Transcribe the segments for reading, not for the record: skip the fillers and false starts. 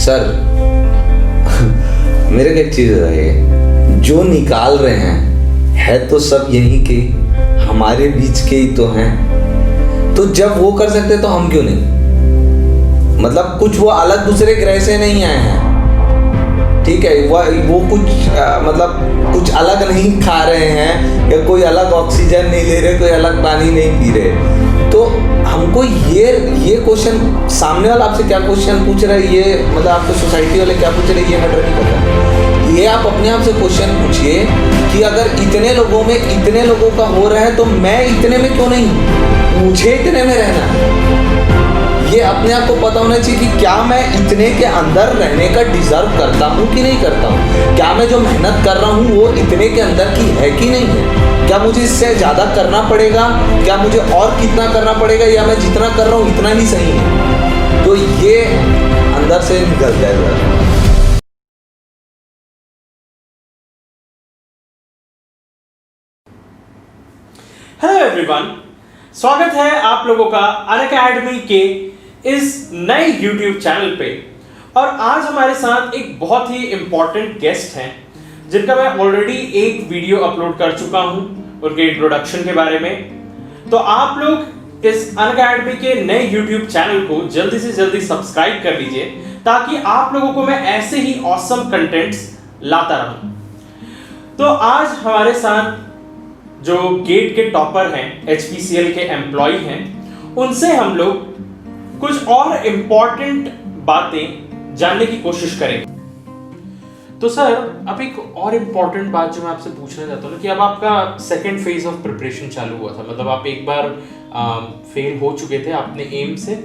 Sir मेरे को एक चीज बताइए, जो निकाल रहे हैं है तो सब यहीं के हमारे बीच के ही तो हैं, तो जब वो कर सकते तो हम क्यों नहीं? मतलब कुछ वो अलग दूसरे ग्रह से नहीं आए हैं, ठीक है? वो कुछ मतलब कुछ अलग नहीं खा रहे हैं या कोई अलग ऑक्सीजन नहीं ले रहे, कोई अलग पानी नहीं पी रहे। तो हमको ये क्वेश्चन, सामने वाला आपसे क्या क्वेश्चन पूछ रहा है, ये मतलब आपको सोसाइटी वाले क्या पूछ रहे हैं, ये मैटर नहीं करता। ये आप अपने आप से क्वेश्चन पूछिए कि अगर इतने लोगों में इतने लोगों का हो रहा है तो मैं इतने में क्यों नहीं, मुझे इतने में रहना है। ये अपने आप को पता होना चाहिए कि क्या मैं इतने के अंदर रहने का डिजर्व करता हूँ कि नहीं करता हूँ, क्या मैं जो मेहनत कर रहा हूँ वो इतने के अंदर की है कि नहीं है, क्या मुझे इससे ज़्यादा करना पड़ेगा, क्या मुझे और कितना करना पड़ेगा, या मैं जितना कर रहा हूँ इतना ही सही है। तो ये अंदर से निकल जाएगा। हेलो एवरीवन, स्वागत है आप लोगों का अनअकैडमी के इस नए YouTube चैनल पे। और आज हमारे साथ एक बहुत ही इम्पोर्टेंट गेस्ट हैं जिनका मैं ऑलरेडी एक वीडियो अपलोड कर चुका हूं उनके इंट्रोडक्शन के बारे में। तो आप लोग इस अनअकैडमी के नए YouTube चैनल को जल्दी से जल्दी सब्सक्राइब कर लीजिए ताकि आप लोगों को मैं ऐसे ही ऑसम कंटेंट्स लाता रहूं। तो आज हमारे साथ जो गेट के टॉपर हैं, HPCL के एम्प्लॉय हैं, उनसे हम लोग कुछ और इम्पोर्टेंट बातें जानने की कोशिश करेंगे। तो सर, अब एक और इम्पोर्टेंट बात जो मैं आपसे पूछना चाहता हूँ कि अब आपका सेकेंड फेज ऑफ प्रिपरेशन चालू हुआ था, मतलब आप एक बार फेल हो चुके थे अपने एम से,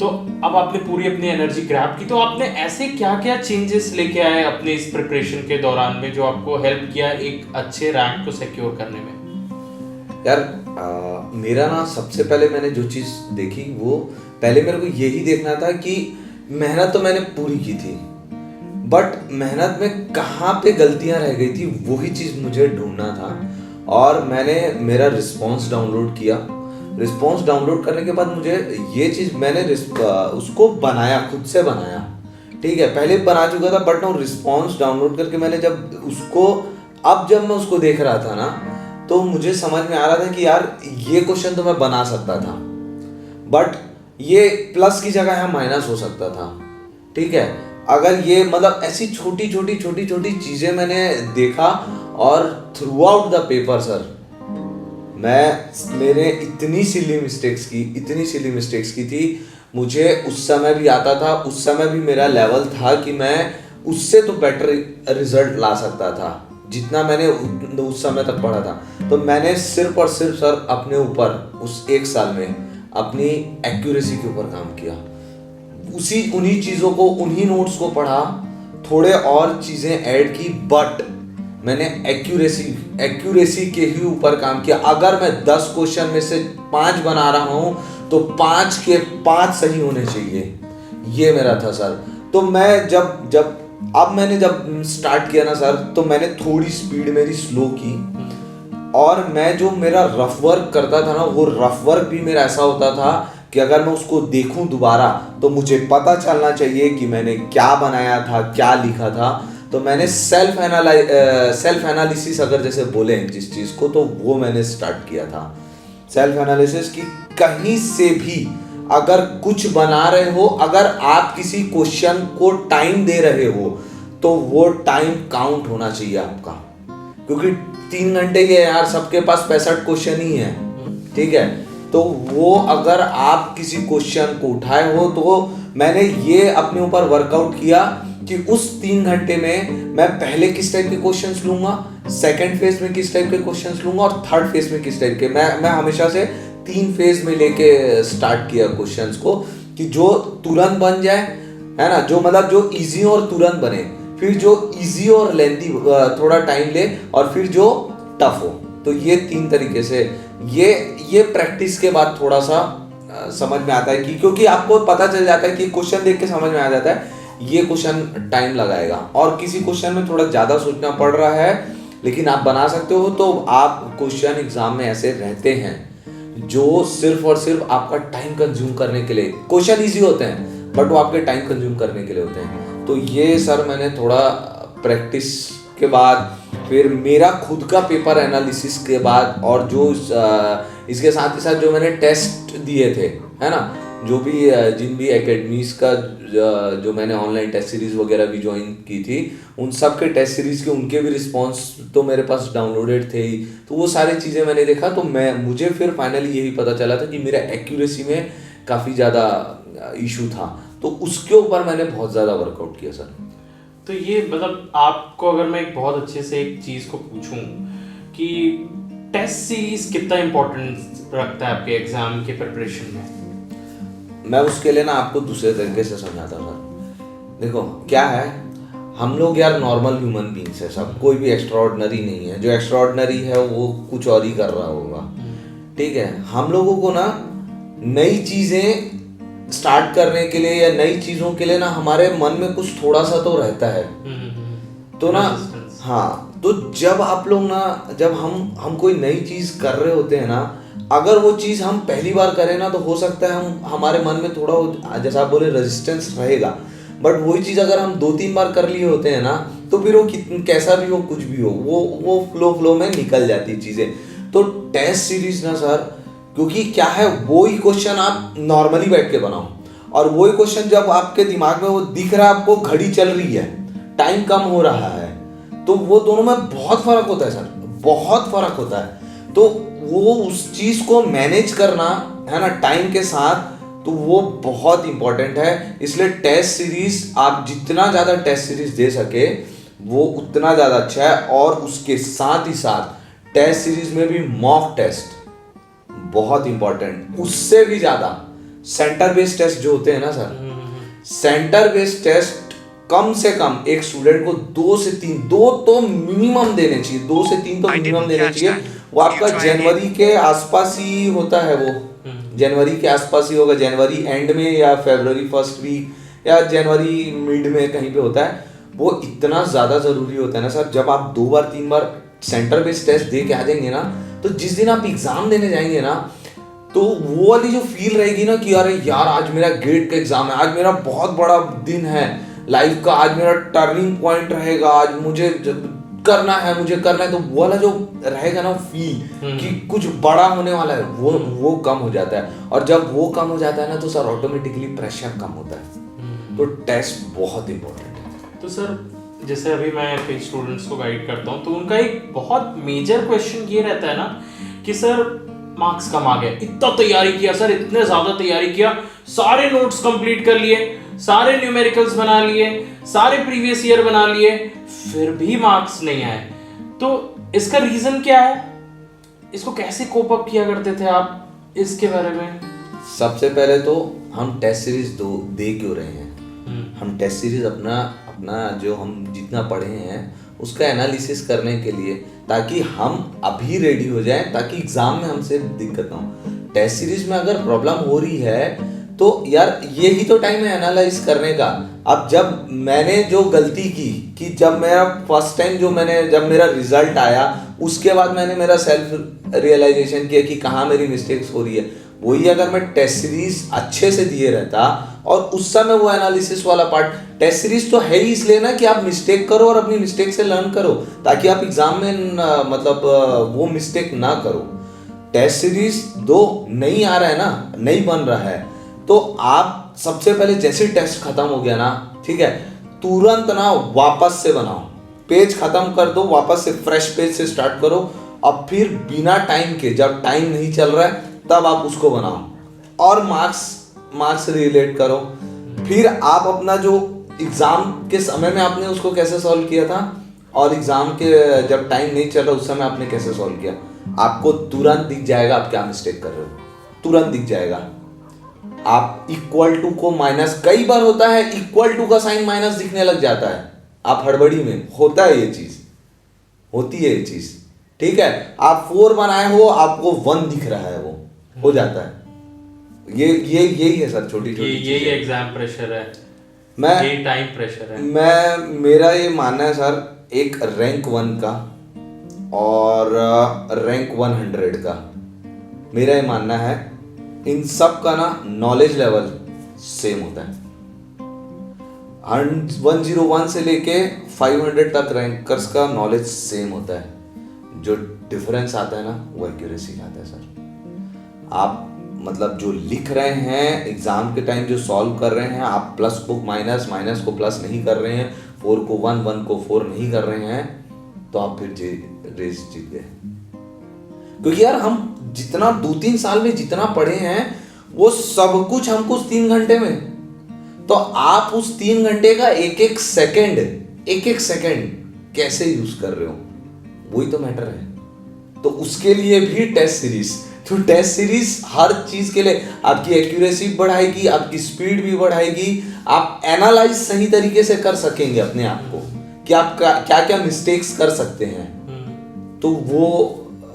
तो अब आपने पूरी अपनी एनर्जी ग्रैब की। तो आपने ऐसे क्या क्या चेंजेस लेके आए अपने इस प्रिपरेशन के दौरान में जो आपको हेल्प किया एक अच्छे रैंक को सिक्योर करने में? यार मेरा ना सबसे पहले मैंने जो चीज़ देखी वो पहले मेरे को यही देखना था कि मेहनत तो मैंने पूरी की थी, बट मेहनत में कहाँ पे गलतियाँ रह गई थी वही चीज़ मुझे ढूंढना था। और मैंने मेरा रिस्पॉन्स डाउनलोड किया। रिस्पॉन्स डाउनलोड करने के बाद मुझे ये चीज़ मैंने उसको बनाया, खुद से बनाया, ठीक है? पहले बना चुका था बट ना रिस्पॉन्स डाउनलोड करके मैंने जब मैं उसको देख रहा था ना, तो मुझे समझ में आ रहा था कि यार ये क्वेश्चन तो मैं बना सकता था, बट ये प्लस की जगह यहाँ माइनस हो सकता था, ठीक है? अगर ये मतलब ऐसी छोटी छोटी चीजें मैंने देखा। और through out the paper sir मैंने इतनी सिली मिस्टेक्स की थी। मुझे उस समय भी आता था, उस समय भी मेरा लेवल था कि मैं उससे तो बेटर रिजल्ट ला सकता था जितना मैंने उस समय तक पढ़ा था। तो मैंने सिर्फ और सिर्फ सर अपने ऊपर उस एक साल में अपनी एक्यूरेसी के ऊपर काम किया। उन्हीं चीज़ों को, उन्हीं नोट्स को पढ़ा, थोड़े और चीज़ें ऐड की, बट मैंने एक्यूरेसी के ही ऊपर काम किया। अगर मैं 10 क्वेश्चन में से 5 बना रहा हूँ तो 5 के 5 सही होने चाहिए, ये मेरा था सर। तो मैं जब मैंने स्टार्ट किया ना सर, तो मैंने थोड़ी स्पीड मेरी स्लो की। और मैं जो मेरा रफ वर्क करता था ना, वो रफ वर्क भी मेरा ऐसा होता था कि अगर मैं उसको देखूं दोबारा तो मुझे पता चलना चाहिए कि मैंने क्या बनाया था, क्या लिखा था। तो मैंने सेल्फ एनालिसिस अगर जैसे बोले जिस चीज़ को, तो वो मैंने स्टार्ट किया था। सेल्फ एनालिसिस की कहीं से भी अगर कुछ बना रहे हो, अगर आप किसी क्वेश्चन को टाइम दे रहे हो तो वो टाइम काउंट होना चाहिए आपका, क्योंकि 3 घंटे के यार सबके पास 65 क्वेश्चन ही है, ठीक है? तो वो अगर आप किसी क्वेश्चन को उठाए हो, तो मैंने ये अपने ऊपर वर्कआउट किया कि उस 3 घंटे में मैं पहले किस टाइप के क्वेश्चंस लूंगा, सेकंड फेज में किस टाइप के क्वेश्चंस लूंगा और थर्ड फेज में किस टाइप के। मैं हमेशा से 3 फेज में लेके स्टार्ट किया क्वेश्चंस को, कि जो तुरंत बन जाए, है ना, जो मतलब जो इजी और तुरंत बने, फिर जो इजी और लेंथी थोड़ा टाइम ले, और फिर जो टफ हो। तो ये 3 तरीके से ये प्रैक्टिस के बाद थोड़ा सा समझ में आता है कि, क्योंकि आपको पता चल जाता है कि क्वेश्चन देख के समझ में आ जाता है ये क्वेश्चन टाइम लगाएगा, और किसी क्वेश्चन में थोड़ा ज़्यादा सोचना पड़ रहा है लेकिन आप बना सकते हो। तो आप क्वेश्चन एग्जाम में ऐसे रहते हैं जो सिर्फ और सिर्फ आपका टाइम कंज्यूम करने के लिए, क्वेश्चन इजी होते हैं बट वो आपके टाइम कंज्यूम करने के लिए होते हैं। तो ये सर मैंने थोड़ा प्रैक्टिस के बाद, फिर मेरा खुद का पेपर एनालिसिस के बाद, और जो इसके साथ ही साथ जो मैंने टेस्ट दिए थे, है ना, जो भी जिन भी एकेडमीज का जो मैंने ऑनलाइन टेस्ट सीरीज वगैरह भी ज्वाइन की थी, उन सब के टेस्ट सीरीज के उनके भी रिस्पॉन्स तो मेरे पास डाउनलोडेड थे ही। तो वो सारी चीज़ें मैंने देखा, तो मुझे फिर फाइनली यही पता चला था कि मेरा एक्यूरेसी में काफ़ी ज़्यादा इशू था। तो उसके ऊपर मैंने बहुत ज़्यादा वर्कआउट किया सर। तो ये मतलब आपको अगर मैं एक बहुत अच्छे से एक चीज़ को पूछूं कि टेस्ट सीरीज कितना इम्पोर्टेंस रखता है आपके एग्जाम के प्रिपरेशन में? मैं उसके लिए ना आपको दूसरे तरीके से समझाता हूँ सर। देखो क्या है, हम लोग यार नॉर्मल ह्यूमन बींग्स है सब, कोई भी एक्स्ट्राऑर्डिनरी नहीं है। जो एक्स्ट्राऑर्डिनरी है वो कुछ और ही कर रहा होगा, ठीक है। हम लोगों को ना नई चीज़ें स्टार्ट करने के लिए या नई चीज़ों के लिए ना हमारे मन में कुछ थोड़ा सा तो रहता है। तो ना हाँ, तो जब आप लोग ना, जब हम कोई नई चीज़ कर रहे होते हैं ना, अगर वो चीज़ हम पहली बार करें ना, तो हो सकता है हमारे मन में थोड़ा, जैसा आप बोले, रेजिस्टेंस रहेगा। बट वही चीज़ अगर हम 2-3 बार कर लिए होते हैं ना, तो फिर वो कैसा भी हो, कुछ भी हो, वो फ्लो में निकल जाती है चीज़ें। तो टेस्ट सीरीज ना सर, क्योंकि क्या है, वही क्वेश्चन आप नॉर्मली बैठ के बनाओ, और वही क्वेश्चन जब आपके दिमाग में वो दिख रहा है, आपको घड़ी चल रही है, टाइम कम हो रहा है, तो वो दोनों में बहुत फर्क होता है सर, बहुत फर्क होता है। तो वो उस चीज को मैनेज करना है ना टाइम के साथ, तो वो बहुत इंपॉर्टेंट है। इसलिए टेस्ट सीरीज, आप जितना ज्यादा टेस्ट सीरीज दे सके वो उतना ज्यादा अच्छा है। और उसके साथ ही साथ टेस्ट सीरीज में भी मॉक टेस्ट बहुत इंपॉर्टेंट, उससे भी ज्यादा सेंटर बेस्ड टेस्ट जो होते हैं ना सर, सेंटर बेस्ड टेस्ट कम से कम एक स्टूडेंट को 2 से 3, 2 तो मिनिमम देने चाहिए, 2 से 3 तो मिनिमम देने चाहिए। वो आपका जनवरी के आसपास ही होता है, वो जनवरी के आसपास ही होगा, जनवरी एंड में या फरवरी फर्स्ट वीक या जनवरी मिड में कहीं पे होता है। वो इतना ज़्यादा ज़रूरी होता है ना सर। जब आप 2 बार 3 बार सेंटर बेस्ड टेस्ट दे के आ जाएंगे ना, तो जिस दिन आप एग्जाम देने जाएंगे ना, तो वो वाली जो फील रहेगी ना कि अरे यार आज मेरा गेट का एग्जाम है, आज मेरा बहुत बड़ा दिन है लाइफ का, आज मेरा टर्निंग पॉइंट रहेगा, आज मुझे करना है, मुझे करना है, तो वो वाला जो रहेगा ना फील कि कुछ बड़ा होने वाला है, वो कम हो जाता है। और जब वो कम हो जाता है ना, तो सर ऑटोमेटिकली प्रेशर कम होता है। तो टेस्ट बहुत इंपॉर्टेंट है। तो सर जैसे अभी मैं कई स्टूडेंट्स को गाइड करता हूँ, तो उनका एक बहुत मेजर क्वेश्चन ये रहता है ना कि सर मार्क्स कम आ गए, इतना तैयारी किया सर, इतने ज्यादा तैयारी किया, सारे नोट्स कंप्लीट कर लिए, सारे न्यूमेरिकल्स बना लिए, सारे प्रीवियस ईयर बना लिए, फिर भी मार्क्स नहीं आए। तो इसका रीजन क्या है? इसको कैसे कोप अप किया करते थे आप? इसके बारे में सबसे पहले तो हम टेस्ट सीरीज दे क्यों रहे हैं? हम टेस्ट सीरीज अपना जो हम जितना पढ़े हैं उसका एनालिसिस करने के लिए, ताकि हम अभी रेडी हो जाएं, ताकि एग्जाम में हमसे दिक्कत ना हो। टेस्ट सीरीज में अगर प्रॉब्लम हो रही है तो यार यही तो टाइम है एनालाइज करने का। अब जब मैंने जो गलती की कि जब मेरा फर्स्ट टाइम जब मेरा रिजल्ट आया, उसके बाद मैंने मेरा सेल्फ रियलाइजेशन किया कि कहाँ मेरी मिस्टेक्स हो रही है। वही अगर मैं टेस्ट सीरीज अच्छे से दिए रहता और उस समय वो एनालिसिस वाला पार्ट, टेस्ट सीरीज तो है ही इसलिए ना कि आप मिस्टेक करो और अपनी मिस्टेक से लर्न करो, ताकि आप एग्जाम में वो मिस्टेक ना करो। टेस्ट सीरीज दो नहीं आ रहा है ना, नहीं बन रहा है, तो आप सबसे पहले जैसे टेस्ट खत्म हो गया ना, ठीक है, तुरंत ना वापस से बनाओ, पेज खत्म कर दो, वापस से फ्रेश पेज से स्टार्ट करो। अब फिर बिना टाइम के, जब टाइम नहीं चल रहा है तब आप उसको बनाओ और मार्क्स रिलेट करो। फिर आप अपना जो एग्जाम के समय में आपने उसको कैसे सॉल्व किया था और एग्जाम के जब टाइम नहीं चल रहा उस समय आपने कैसे सॉल्व किया, आपको तुरंत दिख जाएगा आप क्या मिस्टेक कर रहे हो, तुरंत दिख जाएगा। आप इक्वल टू को माइनस, कई बार होता है इक्वल टू का साइन माइनस दिखने लग जाता है, आप हड़बड़ी में, होता है ये चीज, होती है ये चीज, ठीक है। आप 4 बनाए हो, आपको 1 दिख रहा है, वो हो जाता है। ये यही है सर, छोटी छोटी यही एग्जाम प्रेशर है, यही टाइम प्रेशर है। मेरा ये मानना है सर, एक रैंक 1 का और रैंक 100 का, मेरा ये मानना है इन सब का ना नॉलेज लेवल सेम होता है। 101 से लेके 500 तक रैंकर्स का नॉलेज सेम होता है। जो डिफरेंस आता है ना वो एक्यूरेसी का आता है सर। आप मतलब जो लिख रहे हैं एग्जाम के टाइम, जो सॉल्व कर रहे हैं, आप प्लस को माइनस, माइनस को प्लस नहीं कर रहे हैं, 4 को 1, 1 को 4 नहीं कर रहे हैं, तो आप फिर रेस जीत गए। क्योंकि यार हम जितना 2-3 साल में जितना पढ़े हैं वो सब कुछ हमको उस 3 घंटे में, तो आप उस 3 घंटे का एक एक सेकंड कैसे यूज कर रहे हो, वही तो मैटर है। तो उसके लिए भी टेस्ट सीरीज, तो टेस्ट सीरीज हर चीज के लिए आपकी एक्यूरेसी बढ़ाएगी, आपकी स्पीड भी बढ़ाएगी, आप एनालाइज सही तरीके से कर सकेंगे अपने आप को कि आप क्या क्या मिस्टेक्स कर सकते हैं। तो वो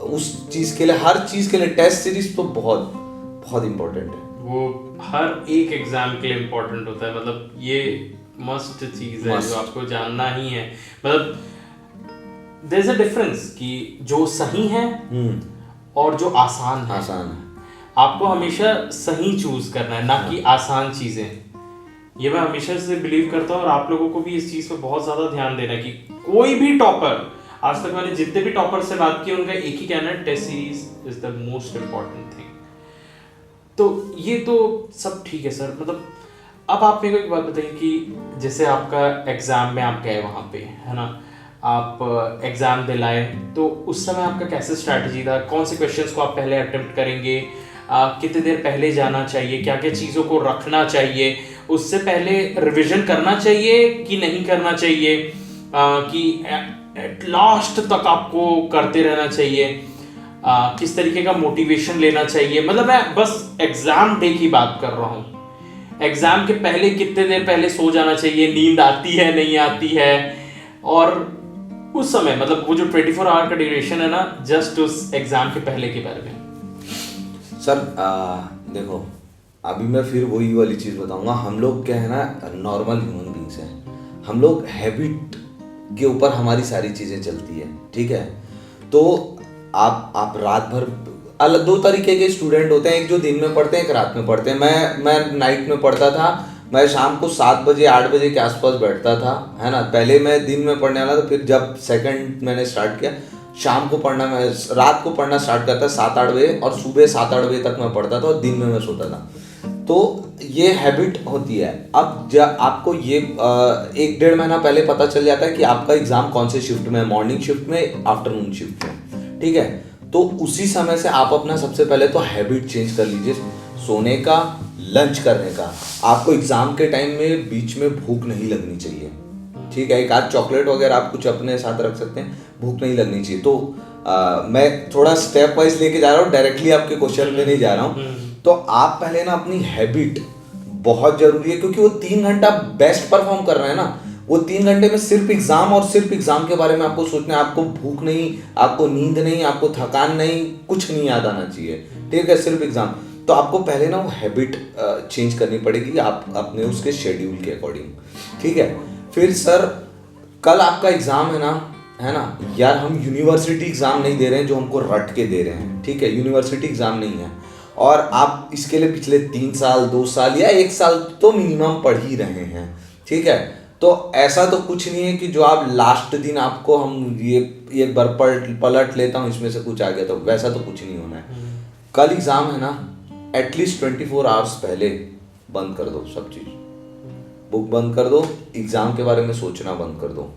उस चीज के लिए, हर चीज के लिए टेस्ट सीरीज तो बहुत बहुत इंपॉर्टेंट है। वो हर एक एग्जाम के लिए इम्पोर्टेंट होता है, मतलब ये मस्ट चीज है जो आपको जानना ही है। मतलब देयर इज अ डिफरेंस कि जो सही है और जो आसान है। आपको हमेशा सही चूज करना है, ना कि आसान चीजें। ये मैं हमेशा से बिलीव करता हूँ और आप लोगों को भी इस चीज पे बहुत ज्यादा ध्यान देना है कि कोई भी टॉपर, आज तक मैंने जितने भी टॉपर से बात की उनका एक ही कहना है, test series is the most important thing. तो ये तो सब ठीक है सर। मतलब अब आप मेरे को एक बात बताइए कि जैसे आपका एग्जाम में आप गए वहाँ पे, है ना, आप एग्जाम दिलाए, तो उस समय आपका कैसे स्ट्रैटेजी था? कौन से क्वेश्चंस को आप पहले अटेम्प्ट करेंगे? कितने देर पहले जाना चाहिए? क्या क्या चीज़ों को रखना चाहिए? उससे पहले रिविजन करना चाहिए कि नहीं करना चाहिए? कि एट लास्ट तक आपको करते रहना चाहिए? किस तरीके का मोटिवेशन लेना चाहिए? मतलब मैं बस एग्जाम डे की बात कर रहा हूँ। एग्जाम के पहले कितने देर पहले सो जाना चाहिए? नींद आती है, नहीं आती है? और उस समय मतलब वो जो 24 आवर का ड्यूरेशन है ना, जस्ट उस एग्जाम के पहले के बारे में। सर देखो, अभी मैं फिर वही वाली चीज़ बताऊंगा। हम लोग क्या है ना, नॉर्मल ह्यूमन बींग्स हैं। हम लोग हैबिट के ऊपर हमारी सारी चीज़ें चलती है, ठीक है। तो आप रात भर, अलग 2 तरीके के स्टूडेंट होते हैं, एक जो दिन में पढ़ते हैं, एक रात में पढ़ते हैं। मैं नाइट में पढ़ता था। मैं शाम को 7 बजे 8 बजे के आसपास बैठता था, है ना। पहले मैं दिन में पढ़ने वाला था, फिर जब सेकंड मैंने स्टार्ट किया शाम को पढ़ना, मैं रात को पढ़ना स्टार्ट करता 7-8 बजे, और सुबह 7-8 बजे तक मैं पढ़ता था और दिन में मैं सोता था। तो ये हैबिट होती है। अब जब आपको ये 1-1.5 महीना पहले पता चल जाता है कि आपका एग्जाम कौन से शिफ्ट में है, मॉर्निंग शिफ्ट में, आफ्टरनून शिफ्ट में, ठीक है। तो उसी समय से आप अपना सबसे पहले तो हैबिट चेंज कर लीजिए, सोने का, लंच करने का। आपको एग्जाम के टाइम में बीच में भूख नहीं लगनी चाहिए, ठीक है। एक आध चॉकलेट वगैरह आप कुछ अपने साथ रख सकते हैं, भूख नहीं लगनी चाहिए। तो मैं थोड़ा स्टेप वाइज लेके जा रहा हूँ, डायरेक्टली आपके क्वेश्चन में नहीं जा रहा हूँ। तो आप पहले ना अपनी हैबिट बहुत जरूरी है, क्योंकि वो 3 घंटा बेस्ट परफॉर्म कर रहे हैं ना। वो 3 घंटे में सिर्फ एग्जाम और सिर्फ एग्जाम के बारे में आपको सोचना है। आपको भूख नहीं, आपको नींद नहीं, आपको थकान नहीं, कुछ नहीं याद आना चाहिए, ठीक है, सिर्फ एग्जाम। तो आपको पहले ना वो हैबिट चेंज करनी पड़ेगी, आप अपने उसके शेड्यूल के अकॉर्डिंग, ठीक है। फिर सर कल आपका एग्जाम है ना यार, हम यूनिवर्सिटी एग्जाम नहीं दे रहे हैं जो हमको रट के दे रहे हैं, ठीक है। यूनिवर्सिटी एग्जाम नहीं है, और आप इसके लिए पिछले 3 साल 2 साल या 1 साल तो मिनिमम पढ़ ही रहे हैं, ठीक है। तो ऐसा तो कुछ नहीं है कि जो आप लास्ट दिन आपको हम ये एक बार पलट लेता हूँ इसमें से कुछ आ गया, तो वैसा तो कुछ नहीं होना है। कल एग्जाम है ना, एटलीस्ट 24 आवर्स पहले बंद कर दो सब चीज, बुक बंद कर दो, एग्जाम के बारे में सोचना बंद कर दो,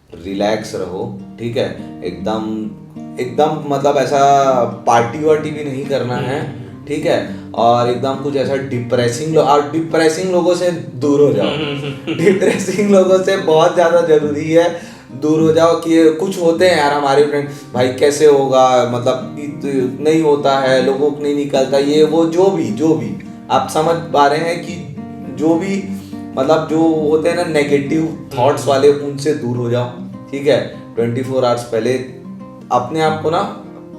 रिलैक्स रहो, ठीक है। एकदम मतलब ऐसा पार्टी वार्टी भी नहीं करना है, ठीक है। और एकदम कुछ ऐसा डिप्रेसिंग लोगों से दूर हो जाओ। डिप्रेसिंग लोगों से बहुत ज्यादा जरूरी है दूर हो जाओ। कि कुछ होते हैं यार हमारे फ्रेंड, भाई कैसे होगा, मतलब नहीं होता है, लोगों को नहीं निकलता, ये वो जो भी आप समझ पा रहे हैं कि जो भी मतलब जो होते हैं ना नेगेटिव थॉट्स वाले, उनसे दूर हो जाओ, ठीक है। 24 आवर्स पहले अपने आप को ना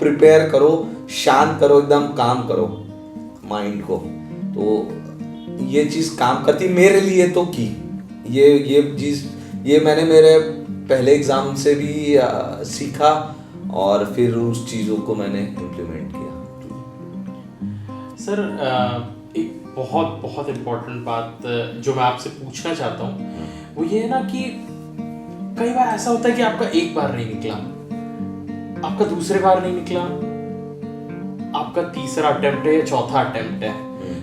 प्रिपेयर करो, शांत करो, एकदम काम करो माइंड को। तो ये चीज काम करती मेरे लिए तो की ये चीज, ये मैंने मेरे पहले एग्जाम से भी सीखा, और फिर उस चीजों को मैंने इम्प्लीमेंट किया। सर एक बहुत बहुत इम्पोर्टेंट बात जो मैं आपसे पूछना चाहता हूँ वो ये है ना कि कई बार ऐसा होता है कि आपका एक बार नहीं निकला, आपका दूसरे बार नहीं निकला, आपका तीसरा अटेम्प्ट है या चौथा अटेम्प्ट है,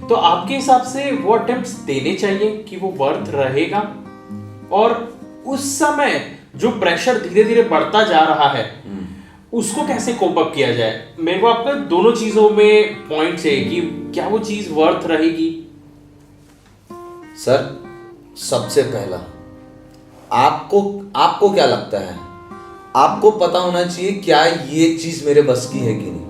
तो आपके हिसाब से वो अटेम्प्ट्स देने चाहिए कि वो वर्थ रहेगा? और उस समय जो प्रेशर धीरे धीरे बढ़ता जा रहा है उसको कैसे कोप अप किया जाए? मेरे को आपका दोनों चीजों में पॉइंट है कि क्या वो चीज वर्थ रहेगी? सर, सबसे पहला आपको आपको क्या लगता है? आपको पता होना चाहिए क्या ये चीज मेरे बस की है कि नहीं।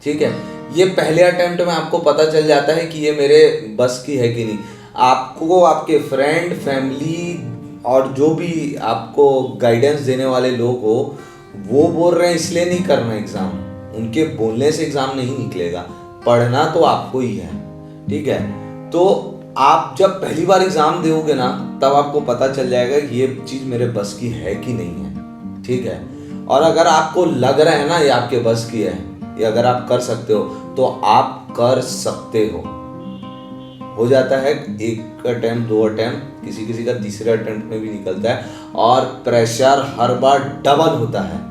ठीक है, ये पहले अटेम्प्ट में आपको पता चल जाता है कि ये मेरे बस की है कि नहीं। आपको आपके फ्रेंड, फैमिली और जो भी आपको गाइडेंस देने वाले लोग हो वो बोल रहे हैं इसलिए नहीं करना एग्जाम, उनके बोलने से एग्जाम नहीं निकलेगा, पढ़ना तो आपको ही है। ठीक है, तो आप जब पहली बार एग्जाम दोगे ना तब आपको पता चल जाएगा कि ये चीज मेरे बस की है कि नहीं है। ठीक है, और अगर आपको लग रहा है ना ये आपके बस की है, ये अगर आप कर सकते हो तो आप कर सकते हो जाता है। एक अटेम्प्ट, दो अटेम्प्ट, किसी किसी का तीसरे अटेम्प्ट में भी निकलता है। और प्रेशर हर बार डबल होता है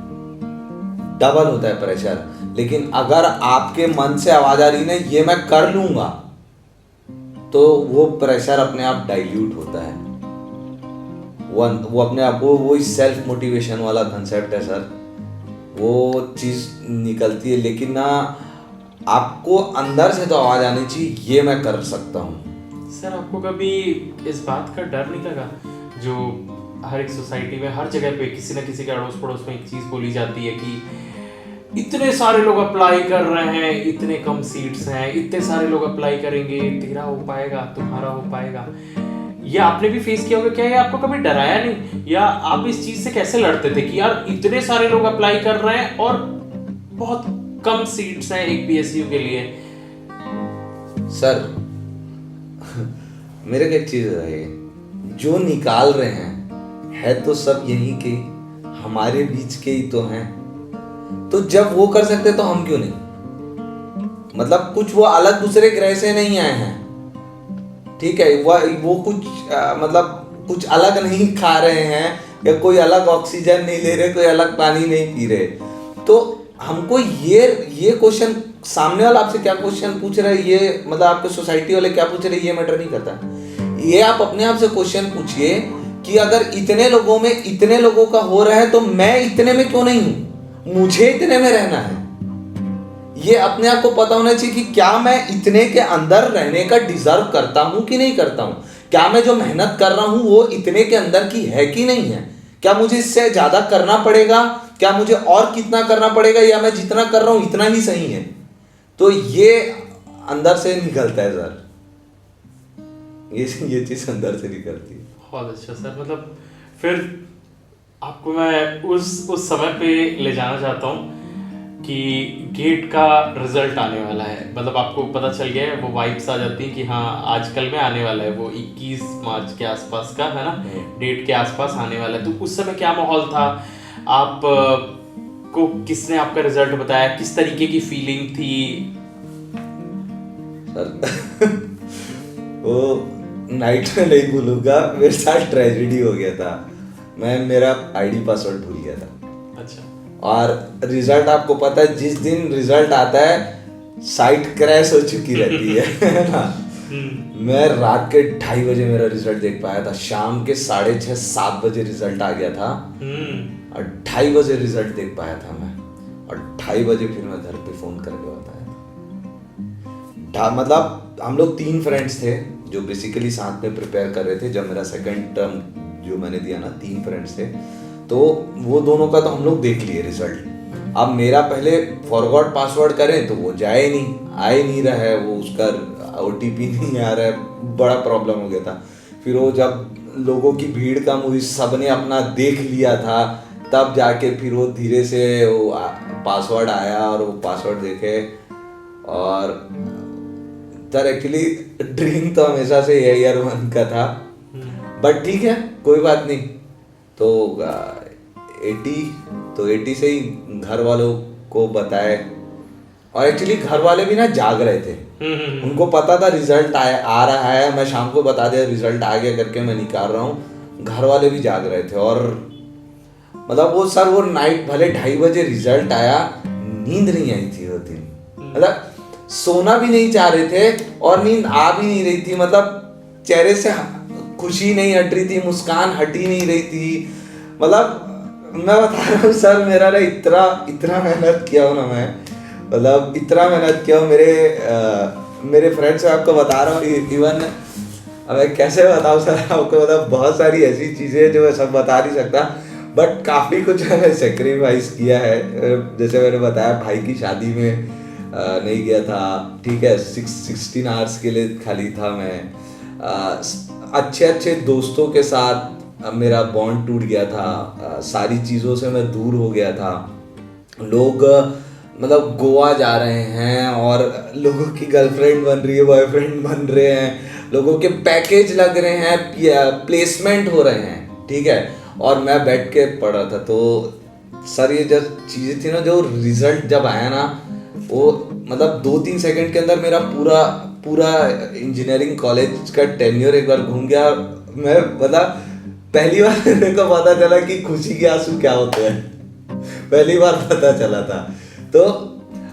प्रेशर। लेकिन अगर आपके मन से आवाज आ रही ना ये मैं कर लूंगा, तो वो प्रेशर अपने आप डाइल्यूट होता है। वो अपने आप वो सेल्फ मोटिवेशन वाला कंसेप्ट है सर, वो चीज निकलती है। लेकिन ना आपको अंदर से तो आवाज आनी चाहिए ये मैं कर सकता हूँ। सर, आपको कभी इस बात का डर नहीं लगा जो हर एक सोसाइटी में हर जगह पे किसी न किसी के अड़ोस पड़ोस में एक चीज बोली जाती है कि इतने सारे लोग अप्लाई कर रहे हैं, इतने कम सीट्स हैं, इतने सारे लोग अप्लाई करेंगे, तेरा हो पाएगा, तुम्हारा हो पाएगा? ये आपने भी फेस किया होगा क्या? ये आपको कभी डराया नहीं? या आप इस चीज से कैसे लड़ते थे कि यार इतने सारे लोग अप्लाई कर रहे हैं और बहुत कम सीट्स हैं एक पीएसयू के लिए? सर मेरे को एक चीज है, जो निकाल रहे हैं है तो सब यही के हमारे बीच के ही तो हैं। तो जब वो कर सकते तो हम क्यों नहीं? मतलब कुछ वो अलग दूसरे ग्रह से नहीं आए हैं। ठीक है, वो कुछ मतलब कुछ अलग नहीं खा रहे हैं या कोई अलग ऑक्सीजन नहीं ले रहे, कोई अलग पानी नहीं पी रहे। तो हमको ये क्वेश्चन, सामने वाला आपसे क्या क्वेश्चन पूछ रहा है, ये मतलब आपके सोसाइटी वाले क्या पूछ रहे हैं, ये मैटर नहीं करता। ये आप अपने आप से क्वेश्चन पूछिए कि अगर इतने लोगों में इतने लोगों का हो रहा है तो मैं इतने में क्यों नहीं हूं, मुझे इतने में रहना है। ये अपने आप को पता होना चाहिए कि क्या मैं इतने के अंदर रहने का डिजर्व करता हूं कि नहीं करता हूं। क्या मैं जो मेहनत कर रहा हूं वो इतने के अंदर की है कि नहीं है। क्या मुझे इससे ज्यादा करना पड़ेगा, क्या मुझे और कितना करना पड़ेगा, या मैं जितना कर रहा हूं इतना ही सही है। तो ये अंदर से निकलता है सर, ये चीज अंदर से निकलती है। बहुत अच्छा सर, मतलब फिर आपको मैं उस समय पे ले जाना चाहता हूँ कि गेट का रिजल्ट आने वाला है। मतलब आपको पता चल गया है, वो वाइब्स आ जाती है कि हाँ आजकल में आने वाला है, वो 21 मार्च के आसपास का है ना, डेट के आसपास आने वाला है। तो उस समय क्या माहौल था? आप को किसने आपका रिजल्ट बताया? किस तरीके की फीलिंग थी? सर वो नाइट में नहीं भूलूंगा, मेरे साथ ट्रेजेडी हो गया था। मैं मेरा आईडी पासवर्ड भूल गया था। अच्छा। और रिजल्ट आपको पता है जिस दिन रिजल्ट आता है साइट क्रैश हो चुकी रहती है ना। मैं रात के 2:30 बजे मेरा रिजल्ट देख पाया था, शाम के 6:30 7 बजे रिजल्ट आ गया था और 2:30 बजे रिजल्ट देख पाया था मैं। और 2:30 बजे फिर मैं घर पे फोन करके बताया था। मतलब हम लोग 3 फ्रेंड्स थे जो बेसिकली साथ में प्रिपेयर कर रहे थे। जब मेरा सेकंड टर्म जो मैंने दिया ना, 3 फ्रेंड्स थे, तो वो दोनों का तो हम लोग देख लिए रिजल्ट। अब मेरा पहले फॉरगॉट पासवर्ड करें तो वो जाए नहीं, आ ही नहीं रहा है, वो उसका OTP नहीं आ रहा है, बड़ा प्रॉब्लम हो गया था। फिर वो जब लोगों की भीड़ कम हुई, सबने अपना देख लिया था, तब जाके फिर वो धीरे से वो पासवर्ड आया और वो पासवर्ड देखे। और सर एक्चुअली ड्रीम तो हमेशा से ईयर 1 का था, बट ठीक है कोई बात नहीं। तो 80 से ही घर वालों को बताए। और एक्चुअली घर वाले भी ना जाग रहे थे, उनको पता था रिजल्ट आ रहा है। मैं शाम को बता दिया रिजल्ट आ गया करके, मैं निकाल रहा हूँ। घर वाले भी जाग रहे थे। और मतलब वो सर वो नाइट भले 2:30 बजे रिजल्ट आया, नींद नहीं आई थी वो दिन। मतलब सोना भी नहीं चाह रहे थे और नींद आ भी नहीं रही थी। मतलब चेहरे से खुशी नहीं हट रही थी, मुस्कान हटी नहीं रही थी। मतलब मैं बता रहा हूँ सर, मेरा ना इतना मेहनत किया हूँ ना मैं, मतलब इतना मेहनत किया हूँ। मेरे फ्रेंड्स से आपको बता रहा हूँ, इवन अब मैं कैसे बताऊँ सर आपको, मतलब बहुत सारी ऐसी चीज़ें हैं जो मैं सब बता नहीं सकता, बट काफ़ी कुछ मैंने सेक्रीफाइस किया है। जैसे मैंने बताया भाई की शादी में नहीं गया था, ठीक है, 16 आवर्स के लिए खाली था मैं। अच्छे दोस्तों के साथ मेरा बॉन्ड टूट गया था, सारी चीज़ों से मैं दूर हो गया था। लोग मतलब गोवा जा रहे हैं और लोगों की गर्लफ्रेंड बन रही है, बॉयफ्रेंड बन रहे हैं, लोगों के पैकेज लग रहे हैं, प्लेसमेंट हो रहे हैं, ठीक है, और मैं बैठ के पढ़ रहा था। तो सर ये जो चीज़ें थी ना, जो रिजल्ट जब आया ना, वो मतलब 2-3 सेकंड के अंदर मेरा पूरा इंजीनियरिंग कॉलेज का टेन्योर एक बार घूम गया। मैं मतलब पहली बार मेरे को पता चला कि खुशी के आंसू क्या होते हैं, पहली बार पता चला था। तो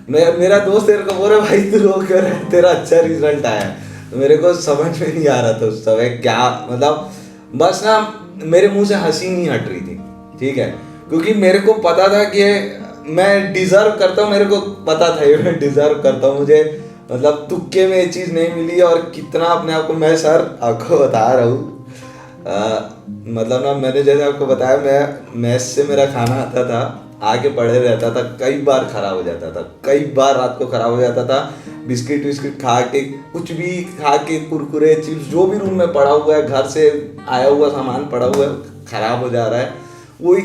मेरा दोस्त मेरे को बोल रहा भाई तू रो क्यों रहा है, तेरा अच्छा रिजल्ट आया। तो मेरे को समझ में नहीं आ रहा था उस समय क्या, मतलब बस ना मेरे मुंह से हंसी नहीं हट रही थी, ठीक है, क्योंकि मेरे को पता था कि मैं डिजर्व करता हूँ, मेरे को पता था ये मैं डिजर्व करता हूँ। मुझे मतलब तुक्के में ये चीज़ नहीं मिली और कितना अपने आप को, मैं सर आपको बता रहा हूँ, मतलब ना मैंने जैसे आपको बताया, मैं मेस से मेरा खाना आता था, आके पढ़े रहता था, कई बार खराब हो जाता था, कई बार रात को खराब हो जाता था। बिस्किट विस्किट खा के, कुछ भी खा के, कुरकुरे चिप्स जो भी रूम में पड़ा हुआ है, घर से आया हुआ सामान पड़ा हुआ है, खराब हो जा रहा है, वो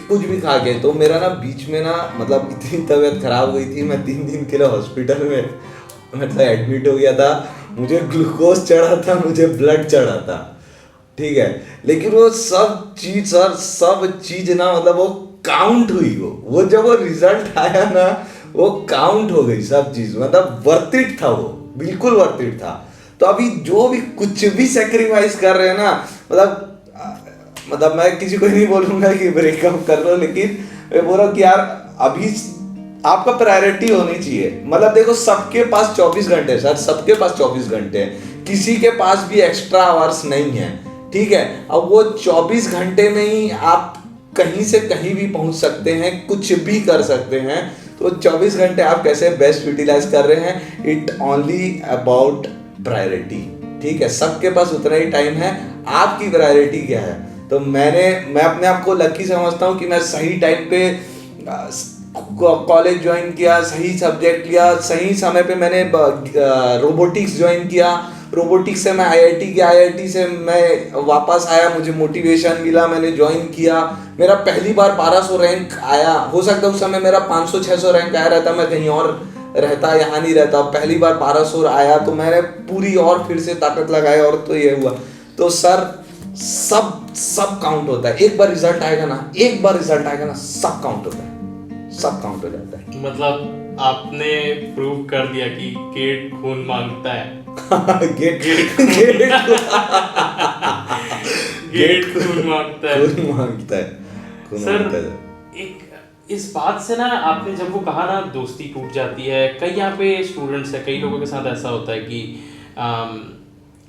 कुछ भी खा के। तो मेरा ना बीच में ना मतलब इतनी तबीयत खराब हो गई थी, मैं 3 दिन के लिए हॉस्पिटल में मतलब एडमिट हो गया था। मुझे ग्लूकोज चढ़ा था, मुझे ब्लड चढ़ा था, ठीक है, लेकिन वो सब चीज ना मतलब वो काउंट हुई, वो जब वो रिजल्ट आया ना, वो काउंट हो गई सब चीज, मतलब वर्थ इट था, वो बिल्कुल वर्थ इट था। तो अभी जो भी कुछ भी सेक्रीफाइस कर रहे हैं ना, मतलब मैं किसी को नहीं बोलूंगा कि ब्रेकअप कर लो, लेकिन मैं बोल रहा हूँ कि यार अभी आपका प्रायोरिटी होनी चाहिए। मतलब देखो सबके पास 24 घंटे सर, सबके पास 24 घंटे हैं, किसी के पास भी एक्स्ट्रा आवर्स नहीं है, ठीक है। अब वो 24 घंटे में ही आप कहीं से कहीं भी पहुंच सकते हैं, कुछ भी कर सकते हैं। तो 24 घंटे आप कैसे बेस्ट यूटिलाइज कर रहे हैं, इट ओनली अबाउट प्रायोरिटी, ठीक है। सबके पास उतना ही टाइम है, आपकी प्रायोरिटी क्या है। तो मैं अपने आप को लकी समझता हूँ कि मैं सही टाइम पे कॉलेज ज्वाइन किया, सही सब्जेक्ट लिया, सही समय पे मैंने रोबोटिक्स ज्वाइन किया, रोबोटिक्स से मैं आईआईटी गया, आईआईटी से मैं वापस आया, मुझे मोटिवेशन मिला, मैंने ज्वाइन किया, मेरा पहली बार 1200 रैंक आया। हो सकता है उस समय मेरा 500-600 रैंक आया रहता, मैं कहीं और रहता, यहाँ नहीं रहता। पहली बार 1200 आया तो मैंने पूरी और फिर से ताकत लगाई और तो ये हुआ। तो सर सब काउंट होता है, एक बार रिजल्ट आएगा ना, सब काउंट होता है, सब काउंट हो जाता है। मतलब आपने प्रूव कर दिया कि गेट खून मांगता है। गेट खून मांगता है। सर एक इस बात से ना, आपने जब वो कहा ना दोस्ती टूट जाती है, कई यहाँ पे स्टूडेंट्स है, कई लोगों के साथ ऐसा होता है कि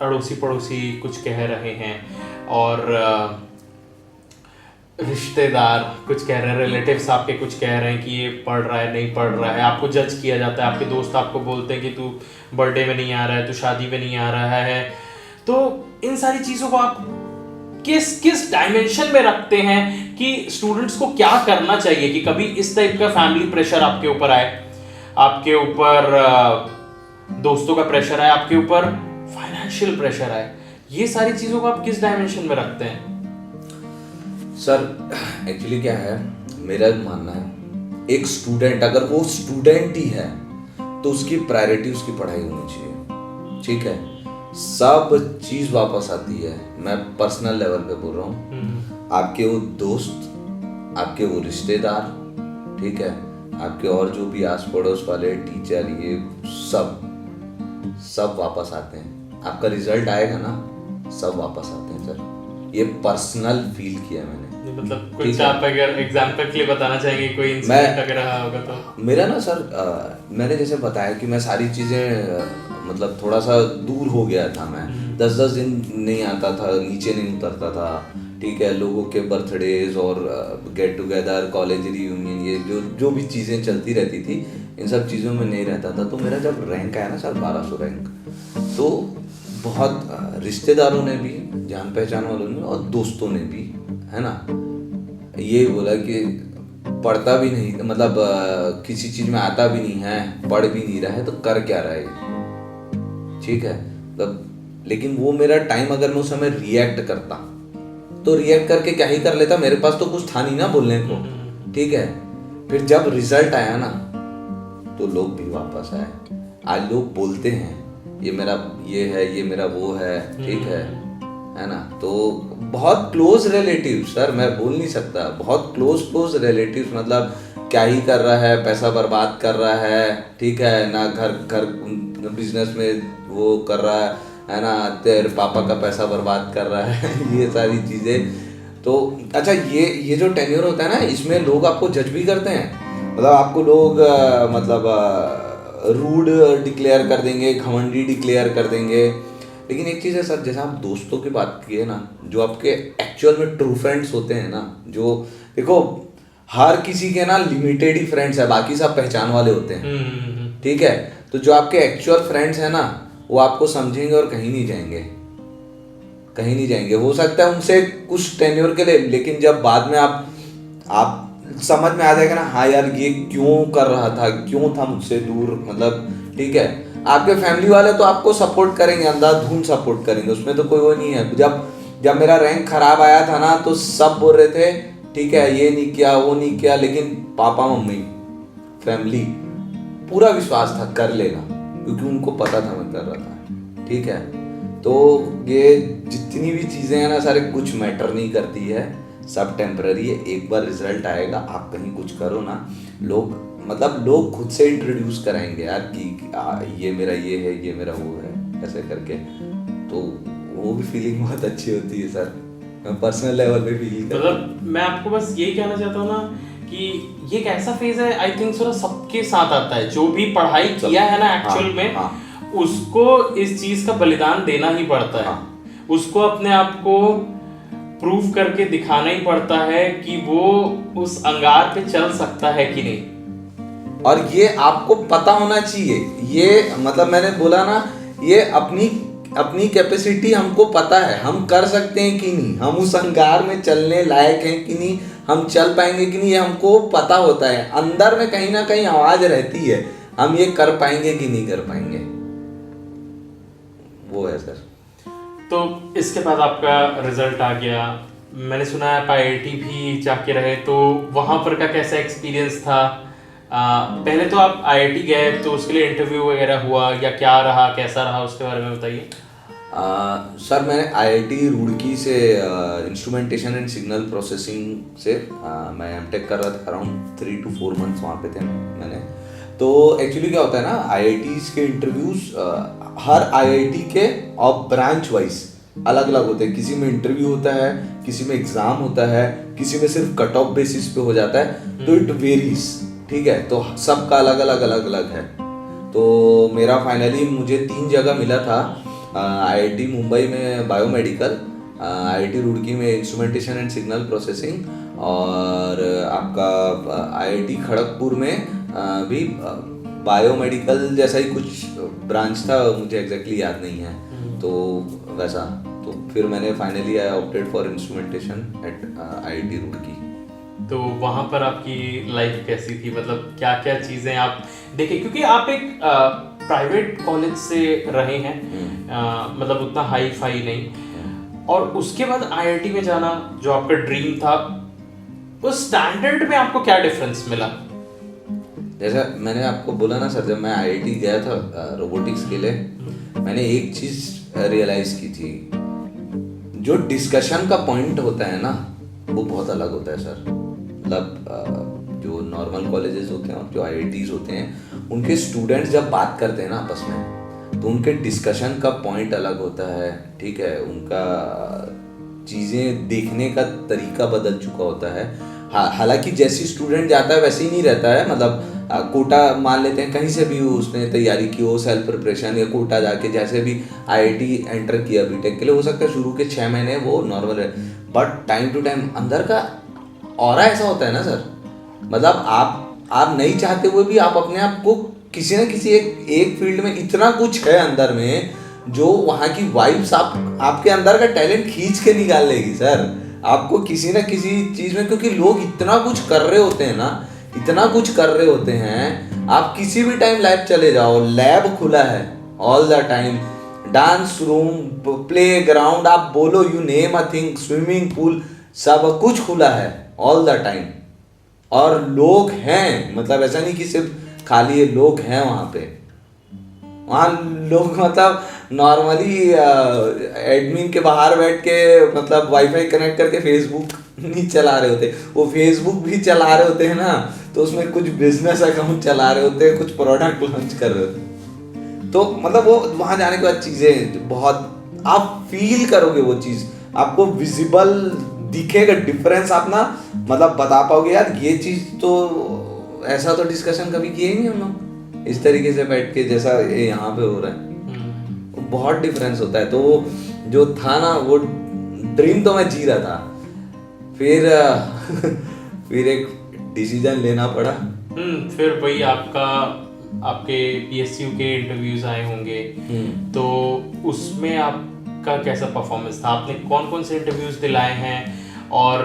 अड़ोसी पड़ोसी कुछ कह रहे हैं और रिश्तेदार कुछ कह रहे हैं, रिलेटिव्स आपके कुछ कह रहे हैं कि ये पढ़ रहा है नहीं पढ़ रहा है, आपको जज किया जाता है, आपके दोस्त आपको बोलते हैं कि तू बर्थडे में नहीं आ रहा है, तू शादी में नहीं आ रहा है। तो इन सारी चीज़ों को आप किस डायमेंशन में रखते हैं कि स्टूडेंट्स को क्या करना चाहिए कि कभी इस टाइप का फैमिली प्रेशर आपके ऊपर आए, आपके ऊपर दोस्तों का प्रेशर आए, आपके ऊपर फाइनेंशियल प्रेशर आए, ये सारी चीज़ों को आप किस डायमेंशन में रखते हैं? सर एक्चुअली क्या है, मेरा मानना है, एक स्टूडेंट अगर वो स्टूडेंट ही है तो उसकी प्रायोरिटी उसकी पढ़ाई होनी चाहिए, ठीक है। सब चीज वापस आती है, मैं पर्सनल लेवल पे बोल रहा हूँ। आपके वो दोस्त, आपके वो रिश्तेदार, ठीक है, आपके और जो भी आस पड़ोस वाले टीचर, ये सब वापस आते हैं। आपका रिजल्ट आएगा ना, सब वापस आते हैं सर। ये पर्सनल फील किया मैंने। मतलब कुछ आप अगर एग्जांपल के लिए बताना चाहेंगे कोई इंसिडेंट अगर रहा होगा तो? मेरा ना सर मैंने जैसे बताया कि मैं सारी चीज़ें मतलब थोड़ा सा दूर हो गया था। मैं 10-10 दिन नहीं आता था, नीचे नहीं उतरता था, ठीक है। लोगों के बर्थडेज और गेट टुगेदर, कॉलेज रियूनियन, ये जो भी चीज़ें चलती रहती थी, इन सब चीज़ों में नहीं रहता था। तो मेरा जब रैंक आया ना सर 1200 रैंक, तो बहुत रिश्तेदारों ने भी, जान पहचान वालों ने और दोस्तों ने भी, है ना, ये बोला कि पढ़ता भी नहीं, मतलब किसी चीज़ में आता भी नहीं है, पढ़ भी नहीं रहा है, तो कर क्या रहा है, ठीक है। मतलब लेकिन वो मेरा टाइम, अगर मैं उस समय रिएक्ट करता तो रिएक्ट करके क्या ही कर लेता, मेरे पास तो कुछ था नहीं ना बोलने को, ठीक है। फिर जब रिजल्ट आया ना, तो लोग भी वापस आए। आज लोग बोलते हैं ये मेरा ये है, ये मेरा वो है, ठीक है ना। तो बहुत क्लोज रिलेटिव सर, मैं बोल नहीं सकता, बहुत क्लोज रिलेटिव, मतलब क्या ही कर रहा है, पैसा बर्बाद कर रहा है, ठीक है ना, घर बिजनेस में वो कर रहा है ना, तेरे पापा का पैसा बर्बाद कर रहा है ये सारी चीज़ें। तो अच्छा, ये जो टेन्योर होता है ना, इसमें लोग आपको जज भी करते हैं। मतलब आपको लोग मतलब रूड डिक्लेयर कर देंगे, घमंडी डिक्लेयर कर देंगे। लेकिन एक चीज़ है सर, जैसे आप दोस्तों की बात किए ना, जो आपके एक्चुअल में ट्रू फ्रेंड्स होते हैं ना, जो देखो हर किसी के ना लिमिटेड ही फ्रेंड्स है, बाकी सब पहचान वाले होते हैं, ठीक है। तो जो आपके एक्चुअल फ्रेंड्स हैं ना, वो आपको समझेंगे और कहीं नहीं जाएंगे, कहीं नहीं जाएंगे। हो सकता है उनसे कुछ टेन्योर के लिए, लेकिन जब बाद में आप समझ में आ जाएगा ना, हाँ यार ये क्यों कर रहा था, क्यों था मुझसे दूर, मतलब ठीक है। आपके फैमिली वाले तो आपको सपोर्ट करेंगे, अंधाधुंध सपोर्ट करेंगे, उसमें तो कोई वो नहीं है। जब मेरा रैंक खराब आया था ना, तो सब बोल रहे थे ठीक है, ये नहीं किया, वो नहीं किया, लेकिन पापा मम्मी फैमिली पूरा विश्वास था कर लेगा, क्योंकि उनको पता था मैं कर रहा था, ठीक है। तो ये जितनी भी चीज़ें हैं ना सारे, कुछ मैटर नहीं करती है, सब टेम्पररी है। एक बार रिजल्ट आएगा, आप कहीं कुछ करो ना, लोग खुद से इंट्रोड्यूस कराएंगे यार कि ये मेरा ये है, ये मेरा वो है, ऐसे करके। तो वो भी फीलिंग बहुत अच्छी होती है सर, मैं पर्सनल लेवल पे फील करता हूँ। मतलब मैं आपको बस यही कहना चाहता हूँ ना कि ये एक ऐसा फेज है, आई थिंक सो सबके साथ आता है, जो भी पढ़ाई किया है ना एक्चुअल में, उसको इस चीज का बलिदान देना ही पड़ता है। उसको अपने आप को प्रूव करके दिखाना ही पड़ता है कि वो उस अंगार पे चल सकता है कि नहीं। और ये आपको पता होना चाहिए, ये मतलब मैंने बोला ना, ये अपनी कैपेसिटी हमको पता है, हम कर सकते हैं कि नहीं, हम उस अंगार में चलने लायक हैं कि नहीं, हम चल पाएंगे कि नहीं, ये हमको पता होता है। अंदर में कहीं ना कहीं आवाज रहती है, हम ये कर पाएंगे कि नहीं कर पाएंगे, वो है सर। तो इसके बाद आपका रिजल्ट आ गया, मैंने सुना है आप IIT भी जाके रहे, तो वहाँ पर का कैसा एक्सपीरियंस था? पहले तो आप IIT गए, तो उसके लिए इंटरव्यू वगैरह हुआ या क्या रहा, कैसा रहा, उसके बारे में बताइए। सर मैंने IIT रुड़की से इंस्ट्रूमेंटेशन एंड सिग्नल प्रोसेसिंग से मैं एमटेक कर रहा था, अराउंड 3 to 4 मंथ्स वहाँ पे थे मैंने। तो एक्चुअली क्या होता है ना, IITs के इंटरव्यूज हर IIT के और ब्रांच वाइज अलग अलग होते हैं। किसी में इंटरव्यू होता है, किसी में एग्जाम होता है, किसी में सिर्फ कट ऑफ बेसिस पे हो जाता है, तो इट वेरीज, ठीक है। तो सबका अलग अलग है। तो मेरा फाइनली मुझे 3 जगह मिला था, IIT मुंबई में बायोमेडिकल, IIT रुड़की में इंस्ट्रूमेंटेशन एंड सिग्नल प्रोसेसिंग, और आपका IIT खड़गपुर में भी बायोमेडिकल जैसा ही कुछ ब्रांच था, मुझे एग्जैक्टली याद नहीं है, तो वैसा। तो फिर मैंने finally I opted for instrumentation at IIT Roorkee. तो वहाँ पर आपकी लाइफ कैसी थी, मतलब क्या क्या चीज़ें आप देखे, क्योंकि आप एक प्राइवेट कॉलेज से रहे हैं, मतलब उतना हाई फाई नहीं, और उसके बाद IIT में जाना जो आपका ड्रीम था, उस स्टैंडर्ड में आपको क्या डिफरेंस मिला? जैसा मैंने आपको बोला ना सर, जब मैं IIT गया था रोबोटिक्स के लिए, मैंने एक चीज़ रियलाइज़ की थी, जो डिस्कशन का पॉइंट होता है ना, वो बहुत अलग होता है सर। मतलब जो नॉर्मल कॉलेजेस होते हैं और जो IITs होते हैं, उनके स्टूडेंट्स जब बात करते हैं ना आपस में, तो उनके डिस्कशन का पॉइंट अलग होता है, ठीक है। उनका चीज़ें देखने का तरीका बदल चुका होता है। हालांकि जैसी स्टूडेंट जाता है वैसे ही नहीं रहता है, मतलब कोटा मान लेते हैं, कहीं से भी उसने तैयारी की हो, सेल्फ प्रिपरेशन या कोटा जाके जैसे भी आईआईटी एंटर किया बीटेक के लिए, हो सकता है शुरू के 6 महीने वो नॉर्मल है, बट टाइम टू टाइम अंदर का ऑरा ऐसा होता है ना सर, मतलब आप नहीं चाहते हुए भी आप अपने आप को किसी न किसी एक फील्ड में इतना कुछ है अंदर में जो वहाँ की वाइब्स आपके अंदर का टैलेंट खींच के निकाल लेगी सर आपको किसी न किसी चीज़ में, क्योंकि लोग इतना कुछ कर रहे होते हैं ना, इतना कुछ कर रहे होते हैं। आप किसी भी टाइम लैब चले जाओ, लैब खुला है all the time, dance room, play ground, आप बोलो you name a thing, swimming pool, सब कुछ खुला है ऑल द टाइम, और लोग हैं, मतलब ऐसा नहीं कि सिर्फ खाली है, लोग हैं वहाँ पे। वहाँ लोग मतलब नॉर्मली एडमिन के बाहर बैठ के मतलब वाईफाई कनेक्ट करके फेसबुक नहीं चला रहे होते, वो फेसबुक भी चला रहे होते हैं ना, तो उसमें कुछ बिजनेस अकाउंट चला रहे होते हैं, कुछ प्रोडक्ट लॉन्च कर रहे होते हैं। तो मतलब वो वहाँ जाने के बाद चीज़ें बहुत आप फील करोगे, वो चीज़ आपको विजिबल दिखेगा, डिफरेंस आप ना मतलब बता पाओगे यार ये चीज़ तो, ऐसा तो डिस्कशन कभी किए ही नहीं हम लोग इस तरीके से बैठ के जैसा ये यहाँ पे हो रहा है। बहुत डिफरेंस होता है। तो जो था ना वो ड्रीम तो मैं जी रहा था, फिर एक डिसीजन लेना पड़ा। फिर वही आपके पीएसयू के इंटरव्यूज आए होंगे, तो उसमें आपका कैसा परफॉर्मेंस था? आपने कौन कौन से इंटरव्यूज दिलाए हैं और